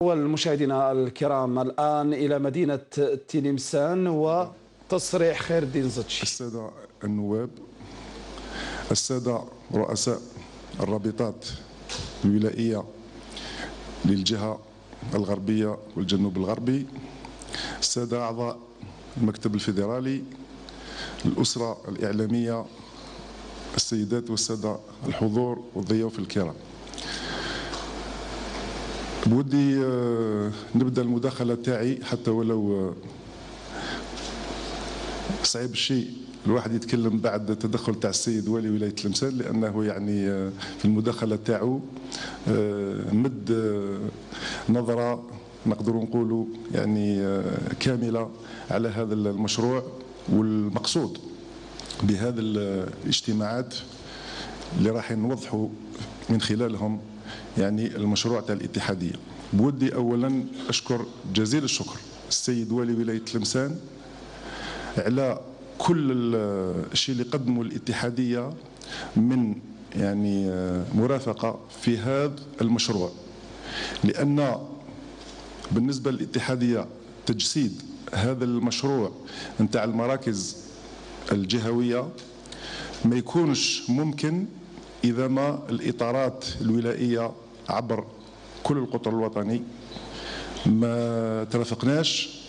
والمشاهدين الكرام الآن إلى مدينة تلمسان وتصريح خير الدين زتشي. السادة النواب، السادة رؤساء الرابطات الولائية للجهة الغربية والجنوب الغربي، السادة أعضاء المكتب الفيدرالي، الأسرة الإعلامية، السيدات والسادة الحضور والضيوف الكرام، بودي نبدأ المداخلة تاعي حتى ولو صعيب الشيء الواحد يتكلم بعد التدخل تاع السيد والي ولاية تلمسان، لأنه يعني في المداخلة تاعو مد نظرة نقدر نقولوا يعني كاملة على هذا المشروع والمقصود بهذا الاجتماعات اللي راح نوضحوا من خلالهم يعني المشروع تاع الاتحادية. بودي أولا أشكر جزيل الشكر السيد والي ولاية تلمسان على كل الشيء اللي قدمه الاتحادية من يعني مرافقة في هذا المشروع، لأن بالنسبة للاتحادية تجسيد هذا المشروع نتاع المراكز الجهوية ما يكونش ممكن إذا ما الإطارات الولائية عبر كل القطر الوطني ما ترافقناش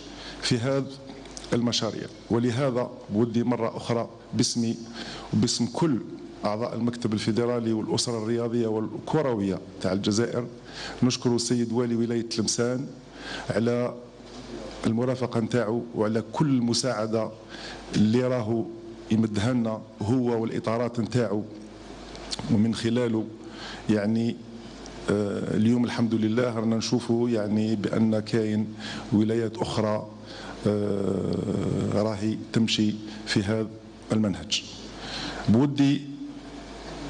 في هذا المشاريع. ولهذا بودي مرة أخرى باسمي وباسم كل أعضاء المكتب الفيدرالي والأسرة الرياضية والكروية تاع الجزائر نشكر السيد والي ولاية تلمسان على المرافقة نتاعو وعلى كل المساعدة اللي راهو يمدها لنا هو والإطارات نتاعو، ومن خلاله يعني اليوم الحمد لله رانا نشوفوا يعني بأن كاين ولايات أخرى راهي تمشي في هذا المنهج. بودي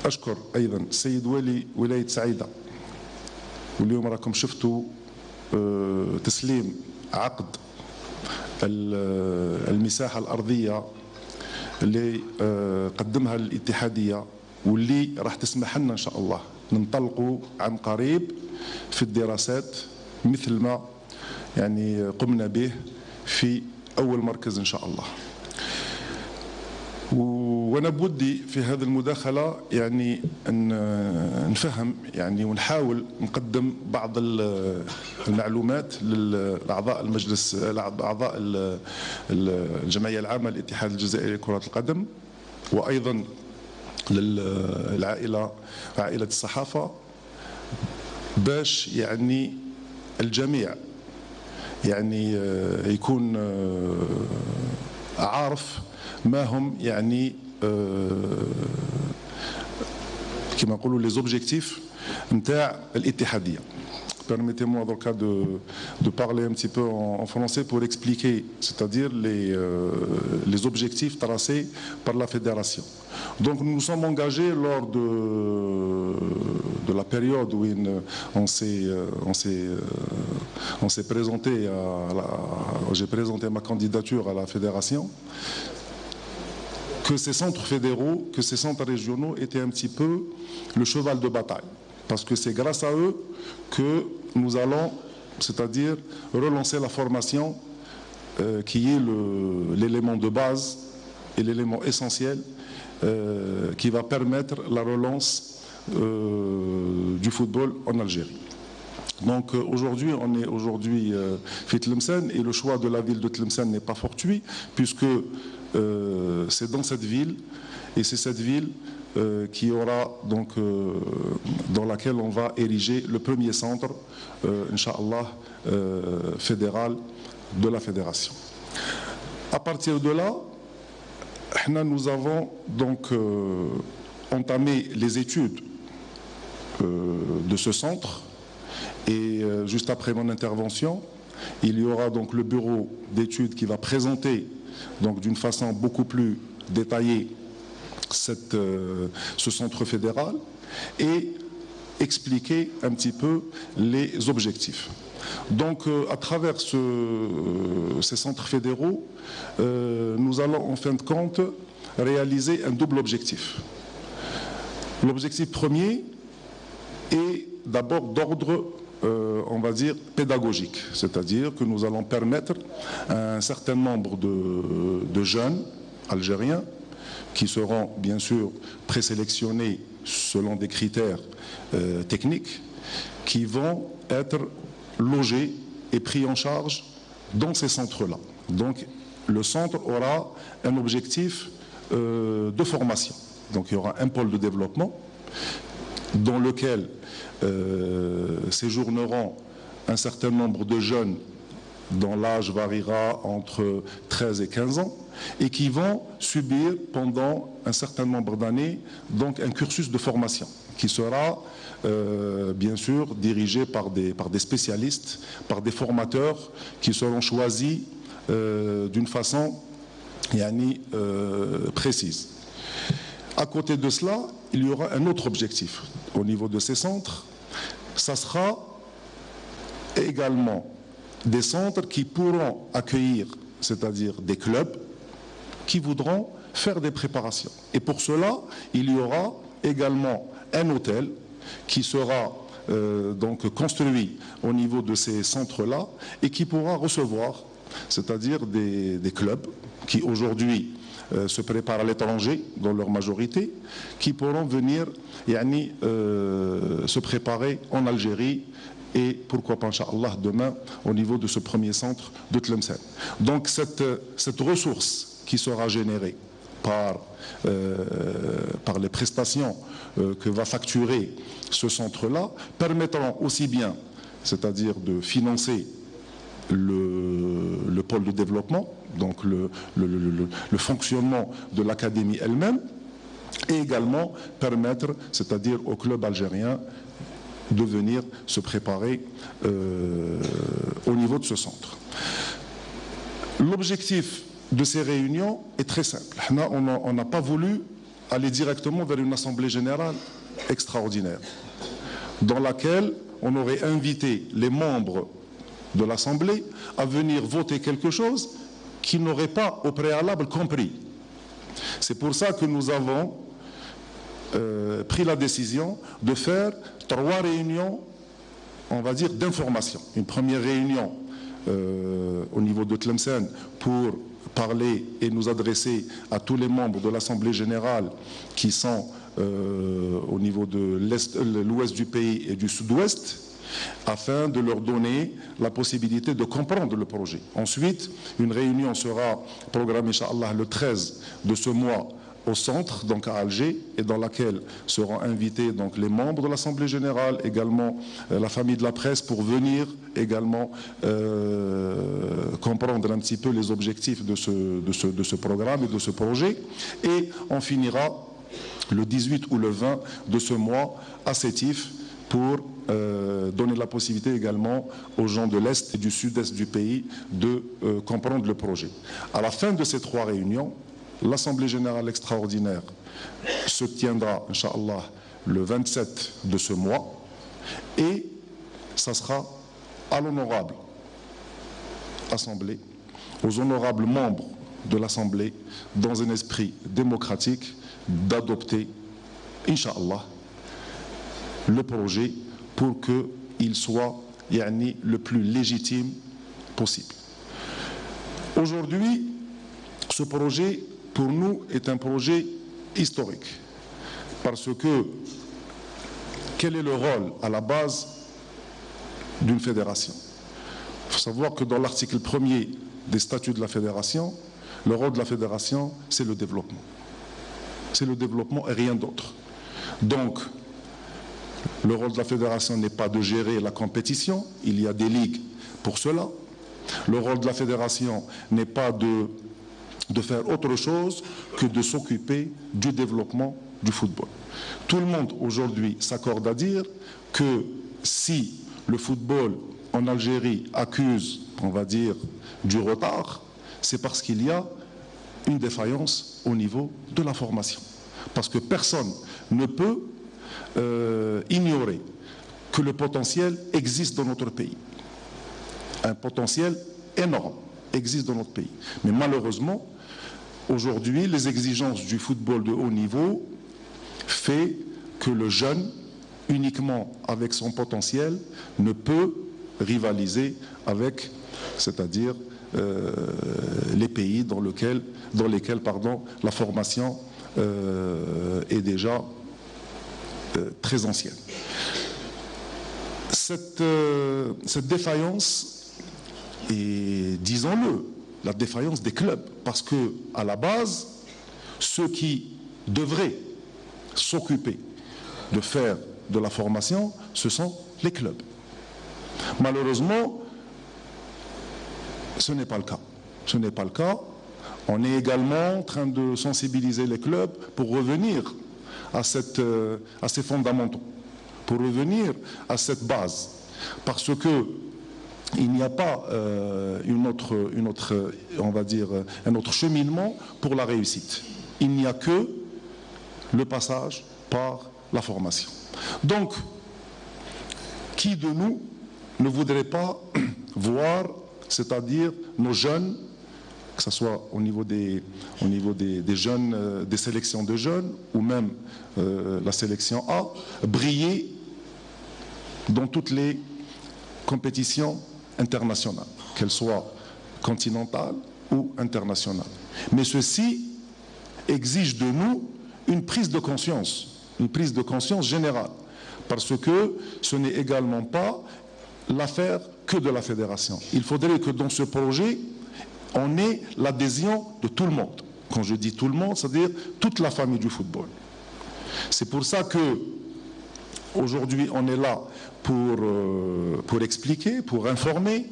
أشكر أيضا السيد والي ولاية سعيدة، واليوم راكم شفتوا تسليم عقد المساحة الأرضية اللي قدمها الاتحادية، واللي راح تسمح لنا إن شاء الله ننطلقوا عن قريب في الدراسات مثل ما يعني قمنا به في أول مركز إن شاء الله. وأنا بودي في هذه المداخلة يعني أن نفهم يعني ونحاول نقدم بعض المعلومات لأعضاء المجلس، أعضاء الجمعية العامة للاتحاد الجزائري لكرة القدم، وأيضا للعائلة عائلة الصحافة، باش يعني الجميع يعني يكون عارف ما هم يعني كما نقولوا لي زوبجيكتيف نتاع الاتحادية. Permettez-moi donc de parler un petit peu en français pour expliquer, c'est-à-dire les objectifs tracés par la fédération. Donc nous nous sommes engagés lors de la période où on s'est présenté j'ai présenté ma candidature à la fédération, que ces centres fédéraux, que ces centres régionaux étaient un petit peu le cheval de bataille. Parce que c'est grâce à eux que nous allons, c'est-à-dire relancer la formation qui est l'élément de base et l'élément essentiel qui va permettre la relance du football en Algérie. Donc aujourd'hui, on est aujourd'hui à Tlemcen et le choix de la ville de Tlemcen n'est pas fortuit puisque c'est dans cette ville et c'est cette ville qui aura donc dans laquelle on va ériger le premier centre, Inch'Allah, fédéral de la fédération. À partir de là, nous avons donc entamé les études de ce centre et juste après mon intervention, il y aura donc le bureau d'études qui va présenter donc d'une façon beaucoup plus détaillée ce centre fédéral et expliquer un petit peu les objectifs. Donc à travers ces centres fédéraux, nous allons en fin de compte réaliser un double objectif. L'objectif premier est d'abord d'ordre on va dire, pédagogique. C'est-à-dire que nous allons permettre à un certain nombre de jeunes algériens qui seront bien sûr présélectionnés selon des critères techniques, qui vont être logés et pris en charge dans ces centres-là. Donc le centre aura un objectif de formation. Donc il y aura un pôle de développement dans lequel séjourneront un certain nombre de jeunes dont l'âge variera entre 13 et 15 ans et qui vont subir pendant un certain nombre d'années donc un cursus de formation qui sera bien sûr dirigé par des spécialistes, par des formateurs qui seront choisis d'une façon précise. À côté de cela, il y aura un autre objectif au niveau de ces centres. Ça sera également des centres qui pourront accueillir, c'est-à-dire des clubs qui voudront faire des préparations. Et pour cela, il y aura également un hôtel qui sera donc construit au niveau de ces centres-là et qui pourra recevoir, c'est-à-dire des clubs qui aujourd'hui se préparent à l'étranger dans leur majorité, qui pourront venir se préparer en Algérie et pourquoi pas, Inch'Allah, demain au niveau de ce premier centre de Tlemcen. Donc cette ressource qui sera générée par les prestations que va facturer ce centre-là permettront aussi bien, c'est-à-dire de financer le pôle de développement, donc le fonctionnement de l'académie elle-même, et également permettre, c'est-à-dire au club algérien, de venir se préparer au niveau de ce centre. L'objectif de ces réunions est très simple. On n'a pas voulu aller directement vers une assemblée générale extraordinaire, dans laquelle on aurait invité les membres de l'Assemblée à venir voter quelque chose qu'ils n'auraient pas au préalable compris. C'est pour ça que nous avons pris la décision de faire 3 réunions, on va dire, d'information. Une première réunion au niveau de Tlemcen pour parler et nous adresser à tous les membres de l'Assemblée générale qui sont au niveau de l'ouest du pays et du sud-ouest, afin de leur donner la possibilité de comprendre le projet. Ensuite, une réunion sera programmée, Inch'Allah, le 13 de ce mois au centre, donc à Alger, et dans laquelle seront invités donc les membres de l'Assemblée générale, également la famille de la presse, pour venir également comprendre un petit peu les objectifs de ce programme et de ce projet. Et on finira le 18 ou le 20 de ce mois à Sétif pour donner la possibilité également aux gens de l'Est et du Sud-Est du pays de comprendre le projet. À la fin de ces 3 réunions, l'Assemblée générale extraordinaire se tiendra, Inch'Allah, le 27 de ce mois, et ça sera à l'honorable Assemblée, aux honorables membres de l'Assemblée, dans un esprit démocratique, d'adopter, Inch'Allah, le projet pour qu'il soit le plus légitime possible. Aujourd'hui, ce projet, pour nous, est un projet historique. Parce que, quel est le rôle à la base d'une fédération? Il faut savoir que dans l'article 1er des statuts de la fédération, le rôle de la fédération, c'est le développement. C'est le développement et rien d'autre. Donc, le rôle de la fédération n'est pas de gérer la compétition, il y a des ligues pour cela. Le rôle de la fédération n'est pas de faire autre chose que de s'occuper du développement du football. Tout le monde aujourd'hui s'accorde à dire que si le football en Algérie accuse, on va dire, du retard, c'est parce qu'il y a une défaillance au niveau de la formation. Parce que personne ne peut ignorer que le potentiel existe dans notre pays. Un potentiel énorme existe dans notre pays. Mais malheureusement, aujourd'hui, les exigences du football de haut niveau fait que le jeune uniquement avec son potentiel ne peut rivaliser avec, c'est-à-dire les pays dans lesquels la formation est déjà très ancienne. Cette défaillance, et disons-le, la défaillance des clubs, parce que à la base, ceux qui devraient s'occuper de faire de la formation, ce sont les clubs. Malheureusement, ce n'est pas le cas. Ce n'est pas le cas. On est également en train de sensibiliser les clubs pour revenir à ces fondamentaux, pour revenir à cette base. Parce que il n'y a pas on va dire, un autre cheminement pour la réussite. Il n'y a que le passage par la formation. Donc, qui de nous ne voudrait pas voir, c'est-à-dire nos jeunes, que ce soit au niveau des jeunes, des sélections de jeunes, ou même la sélection A, briller dans toutes les compétitions internationales, qu'elles soient continentales ou internationales. Mais ceci exige de nous une prise de conscience générale, parce que ce n'est également pas l'affaire que de la fédération. Il faudrait que dans ce projet, on ait l'adhésion de tout le monde. Quand je dis tout le monde, c'est-à-dire toute la famille du football. C'est pour ça que aujourd'hui, on est là pour expliquer, pour informer,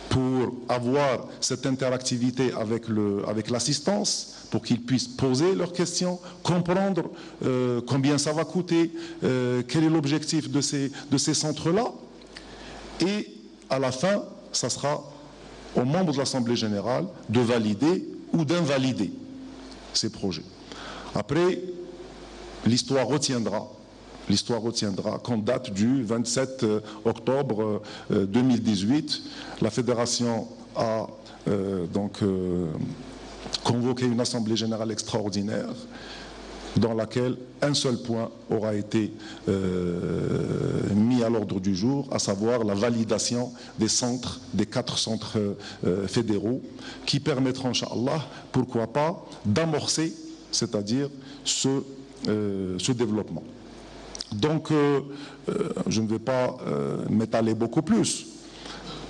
pour avoir cette interactivité avec l'assistance, pour qu'ils puissent poser leurs questions, comprendre combien ça va coûter, quel est l'objectif de ces centres-là. Et à la fin, ça sera aux membres de l'Assemblée générale de valider ou d'invalider ces projets. Après, l'histoire retiendra qu'en date du 27 octobre 2018, la Fédération a convoqué une Assemblée générale extraordinaire dans laquelle un seul point aura été mis à l'ordre du jour, à savoir la validation des 4 centres fédéraux, qui permettront, Inch'Allah, pourquoi pas, d'amorcer, c'est-à-dire ce développement. Donc, je ne vais pas m'étaler beaucoup plus,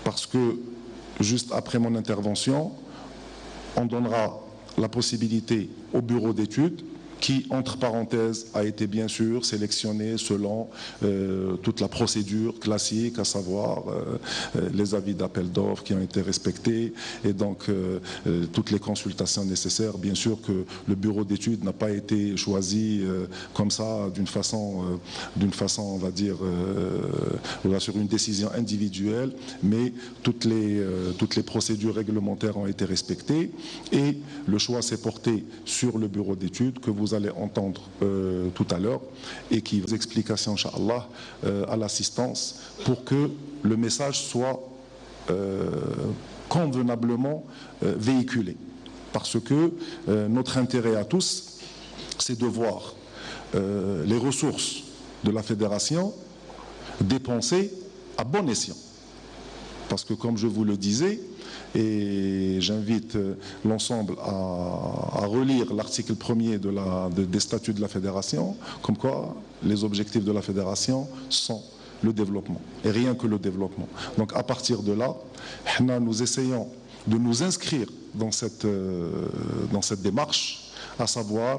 parce que juste après mon intervention, on donnera la possibilité au bureau d'études, qui, entre parenthèses, a été bien sûr sélectionné selon toute la procédure classique, à savoir les avis d'appel d'offres qui ont été respectés, et donc toutes les consultations nécessaires. Bien sûr que le bureau d'études n'a pas été choisi comme ça, d'une façon, on va dire, sur une décision individuelle, mais toutes les procédures réglementaires ont été respectées, et le choix s'est porté sur le bureau d'études que vous allez entendre tout à l'heure, et qui vous explications, Inch'Allah, à l'assistance, pour que le message soit convenablement véhiculé. Parce que notre intérêt à tous, c'est de voir les ressources de la fédération dépensées à bon escient. Parce que, comme je vous le disais, et j'invite l'ensemble à relire l'article 1er des statuts de la fédération, comme quoi les objectifs de la fédération sont le développement, et rien que le développement. Donc à partir de là, nous essayons de nous inscrire dans cette démarche, à savoir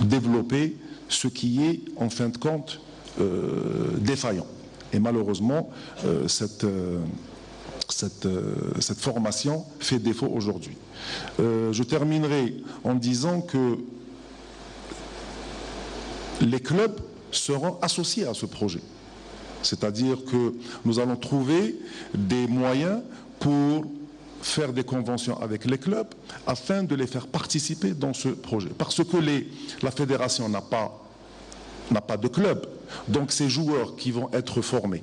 développer ce qui est en fin de compte défaillant. Et malheureusement, cette formation fait défaut aujourd'hui. Je terminerai en disant que les clubs seront associés à ce projet. C'est-à-dire que nous allons trouver des moyens pour faire des conventions avec les clubs afin de les faire participer dans ce projet. Parce que la fédération n'a pas de club. Donc ces joueurs qui vont être formés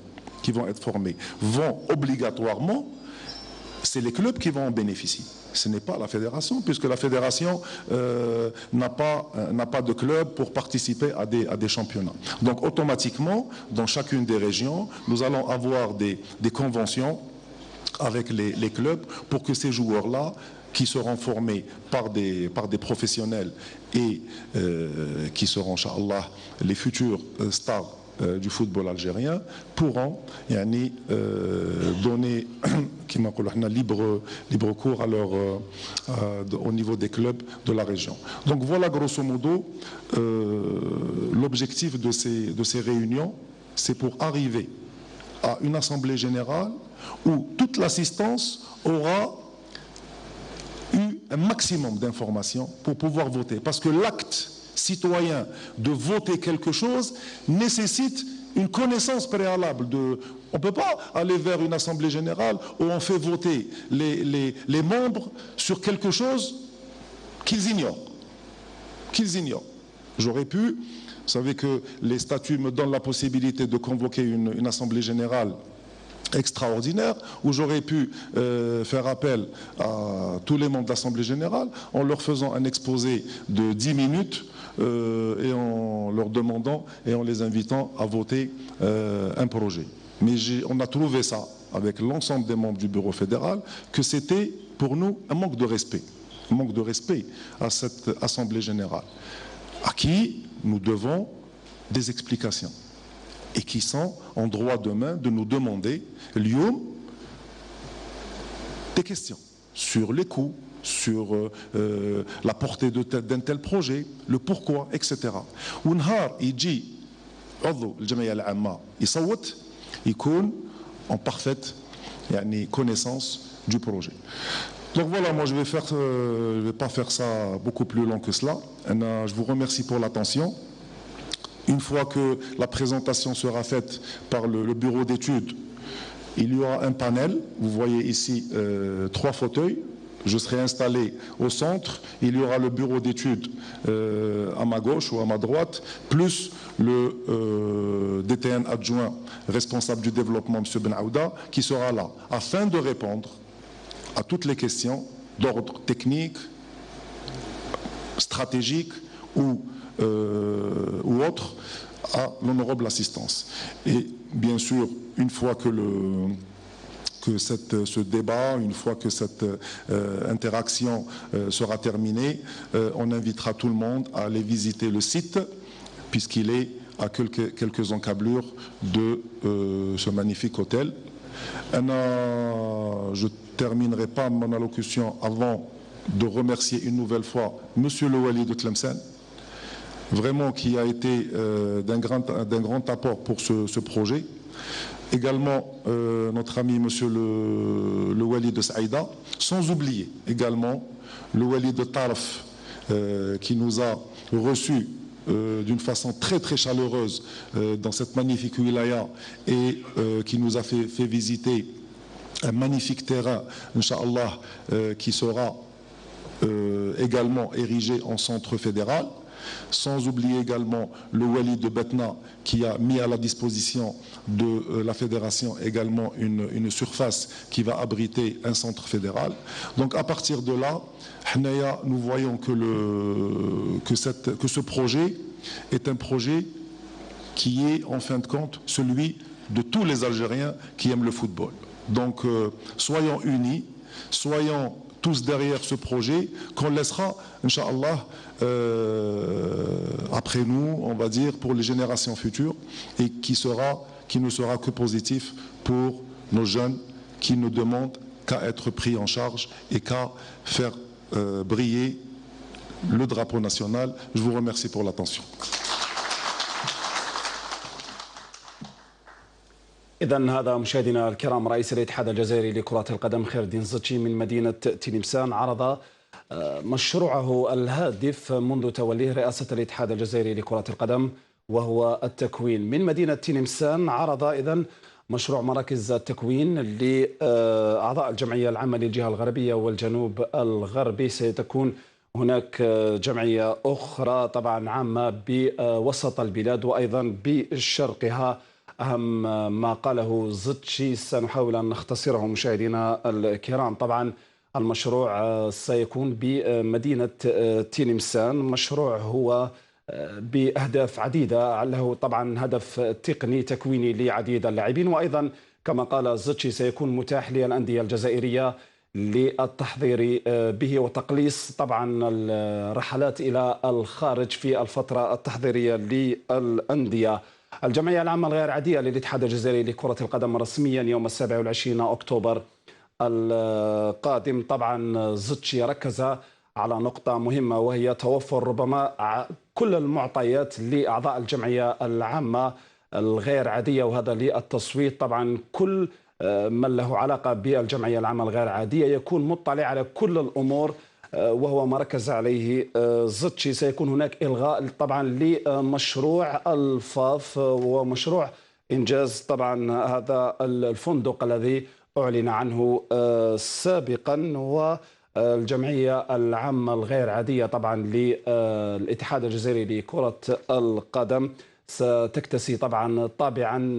vont obligatoirement c'est les clubs qui vont en bénéficier. Ce n'est pas la fédération, puisque la fédération n'a pas de club pour participer à des championnats. Donc automatiquement, dans chacune des régions, nous allons avoir des conventions avec les clubs pour que ces joueurs-là, qui seront formés par des professionnels et qui seront, Inch'Allah, les futurs stars du football algérien, pourront donner libre cours au niveau des clubs de la région. Donc voilà grosso modo l'objectif de ces réunions, c'est pour arriver à une assemblée générale où toute l'assistance aura eu un maximum d'informations pour pouvoir voter. Parce que l'acte citoyen de voter quelque chose nécessite une connaissance préalable. On ne peut pas aller vers une assemblée générale où on fait voter les membres sur quelque chose qu'ils ignorent. J'aurais pu, vous savez que les statuts me donnent la possibilité de convoquer une assemblée générale extraordinaire, où j'aurais pu faire appel à tous les membres de l'Assemblée générale en leur faisant un exposé de 10 minutes et en leur demandant et en les invitant à voter un projet. Mais on a trouvé ça, avec l'ensemble des membres du bureau fédéral, que c'était pour nous un manque de respect. Un manque de respect à cette Assemblée générale, à qui nous devons des explications, et qui sont en droit demain de nous demander des questions sur les coûts, sur la portée d'un tel projet, le pourquoi, etc. ونهار يجي عضو الجمعية العامة يصوت يكون en parfaite connaissance du projet. Donc voilà, moi je vais pas faire ça beaucoup plus long que cela. Je vous remercie pour l'attention. Une fois que la présentation sera faite par le bureau d'études, il y aura un panel. Vous voyez ici 3 fauteuils. Je serai installé au centre. Il y aura le bureau d'études à ma gauche ou à ma droite, plus le DTN adjoint responsable du développement, M. Ben Aouda, qui sera là, afin de répondre à toutes les questions d'ordre technique, stratégique ou autre à l'honorable assistance. Et bien sûr, une fois que ce débat, une fois que cette interaction sera terminée, on invitera tout le monde à aller visiter le site, puisqu'il est à quelques encablures de ce magnifique hôtel. Je ne terminerai pas mon allocution avant de remercier une nouvelle fois Monsieur le Wali de Tlemcen, vraiment qui a été d'un grand apport pour ce projet. Également notre ami Monsieur le Wali de Saïda, sans oublier également le Wali de Tarf qui nous a reçus d'une façon très très chaleureuse dans cette magnifique wilaya et qui nous a fait visiter un magnifique terrain, Inch'Allah, qui sera également érigé en centre fédéral. Sans oublier également le Wali de Betna qui a mis à la disposition de la fédération également une surface qui va abriter un centre fédéral. Donc à partir de là, nous voyons que ce projet est un projet qui est en fin de compte celui de tous les Algériens qui aiment le football. Donc soyons unis, soyons tous derrière ce projet qu'on laissera, Inch'Allah, après nous, on va dire, pour les générations futures, et qui ne sera que positif pour nos jeunes qui ne demandent qu'à être pris en charge et qu'à faire briller le drapeau national. Je vous remercie pour l'attention. إذن هذا مشاهدينا الكرام رئيس الاتحاد الجزائري لكرة القدم خير الدين زتشي من مدينة تلمسان عرض مشروعه الهادف منذ توليه رئاسة الاتحاد الجزائري لكرة القدم وهو التكوين. من مدينة تلمسان عرض إذن مشروع مراكز التكوين لأعضاء الجمعية العامة للجهة الغربية والجنوب الغربي. سيتكون هناك جمعية أخرى طبعا عامة بوسط البلاد وأيضا بشرقها أهم ما قاله زتشي سنحاول أن نختصره مشاهدينا الكرام. طبعا المشروع سيكون بمدينة تلمسان. مشروع هو بأهداف عديدة، له طبعا هدف تقني تكويني لعديد اللاعبين، وأيضا كما قال زتشي سيكون متاح للأندية الجزائرية للتحضير به وتقليص طبعا الرحلات إلى الخارج في الفترة التحضيرية للأندية. الجمعية العامة الغير عادية للاتحاد الجزائري لكرة القدم رسميا يوم 27 أكتوبر القادم. طبعا زتشي ركز على نقطة مهمة، وهي توفر ربما كل المعطيات لأعضاء الجمعية العامة الغير عادية، وهذا للتصويت. طبعا كل من له علاقة بالجمعية العامة الغير عادية يكون مطلع على كل الأمور، وهو ما ركز عليه زتشي. سيكون هناك إلغاء طبعا لمشروع الفاف ومشروع إنجاز طبعا هذا الفندق الذي أعلن عنه سابقا. والجمعية العامة الغير عادية طبعا للاتحاد الجزائري لكرة القدم ستكتسي طبعا طابعا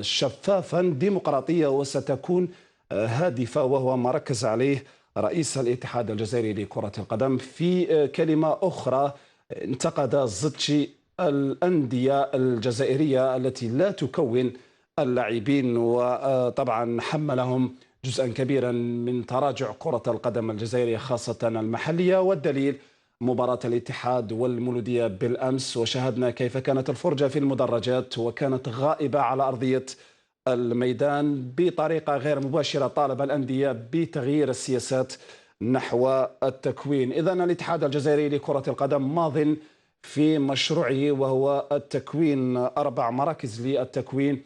شفافا ديمقراطية، وستكون هادفة، وهو ما ركز عليه رئيس الاتحاد الجزائري لكرة القدم. في كلمة أخرى، انتقد زتشي الأندية الجزائرية التي لا تكون اللاعبين، وطبعا حملهم جزءا كبيرا من تراجع كرة القدم الجزائرية خاصة المحلية. والدليل مباراة الاتحاد والمولودية بالأمس، وشاهدنا كيف كانت الفرجة في المدرجات وكانت غائبة على أرضية الميدان بطريقة غير مباشرة. طالب الأندية بتغيير السياسات نحو التكوين. إذن الاتحاد الجزائري لكرة القدم ماض في مشروعه، وهو التكوين 4 مراكز للتكوين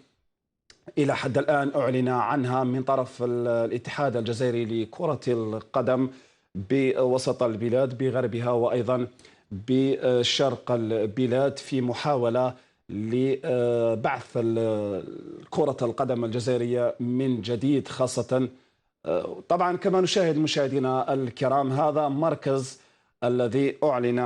إلى حد الآن أعلن عنها من طرف الاتحاد الجزائري لكرة القدم بوسط البلاد بغربها وأيضا بشرق البلاد، في محاولة لبعث كرة القدم الجزائرية من جديد. خاصة طبعا كما نشاهد مشاهدينا الكرام، هذا مركز الذي أعلن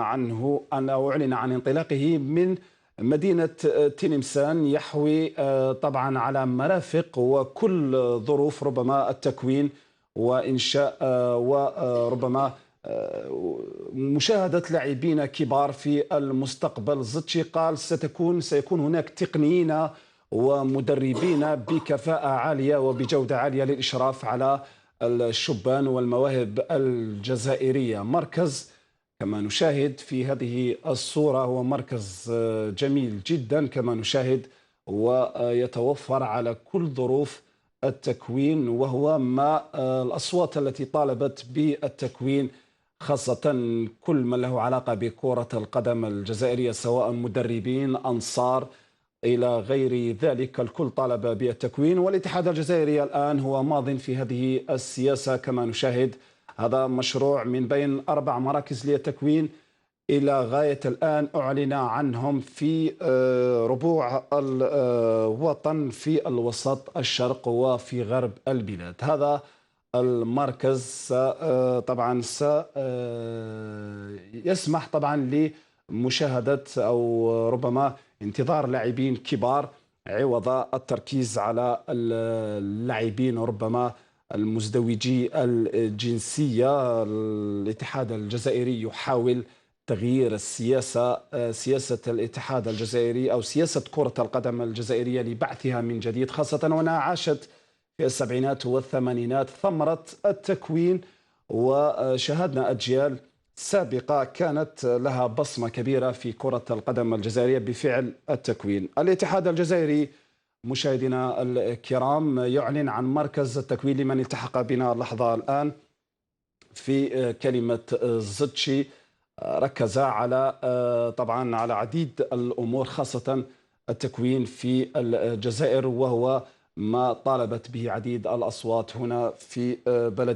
عن انطلاقه من مدينة تلمسان، يحوي طبعا على مرافق وكل ظروف ربما التكوين وإنشاء وربما مشاهدة لاعبين كبار في المستقبل. زتشي قال سيكون هناك تقنيين ومدربين بكفاءة عالية وبجودة عالية للإشراف على الشبان والمواهب الجزائرية. مركز كما نشاهد في هذه الصورة هو مركز جميل جدا كما نشاهد، ويتوفر على كل ظروف التكوين، وهو ما الأصوات التي طالبت بالتكوين، خاصة كل من له علاقة بكرة القدم الجزائرية سواء مدربين أنصار إلى غير ذلك، الكل طالب بالتكوين. والاتحاد الجزائري الآن هو ماض في هذه السياسة كما نشاهد. هذا مشروع من بين 4 مراكز للتكوين إلى غاية الآن أعلن عنهم في ربوع الوطن في الوسط الشرق وفي غرب البلاد. هذا المركز طبعا يسمح طبعا لمشاهدة أو ربما انتظار لاعبين كبار عوض التركيز على اللاعبين ربما المزدوجي الجنسية. الاتحاد الجزائري يحاول تغيير سياسة الاتحاد الجزائري أو سياسة كرة القدم الجزائرية لبعثها من جديد، خاصة وأنها عاشت في السبعينات والثمانينات ثمرة التكوين، وشاهدنا أجيال سابقة كانت لها بصمة كبيرة في كرة القدم الجزائرية بفعل التكوين. الاتحاد الجزائري مشاهدينا الكرام يعلن عن مركز التكوين لمن التحق بنا اللحظة الآن. في كلمة زتشي ركز على طبعا على عديد الأمور، خاصة التكوين في الجزائر، وهو ما طالبت به عديد الأصوات هنا في بلد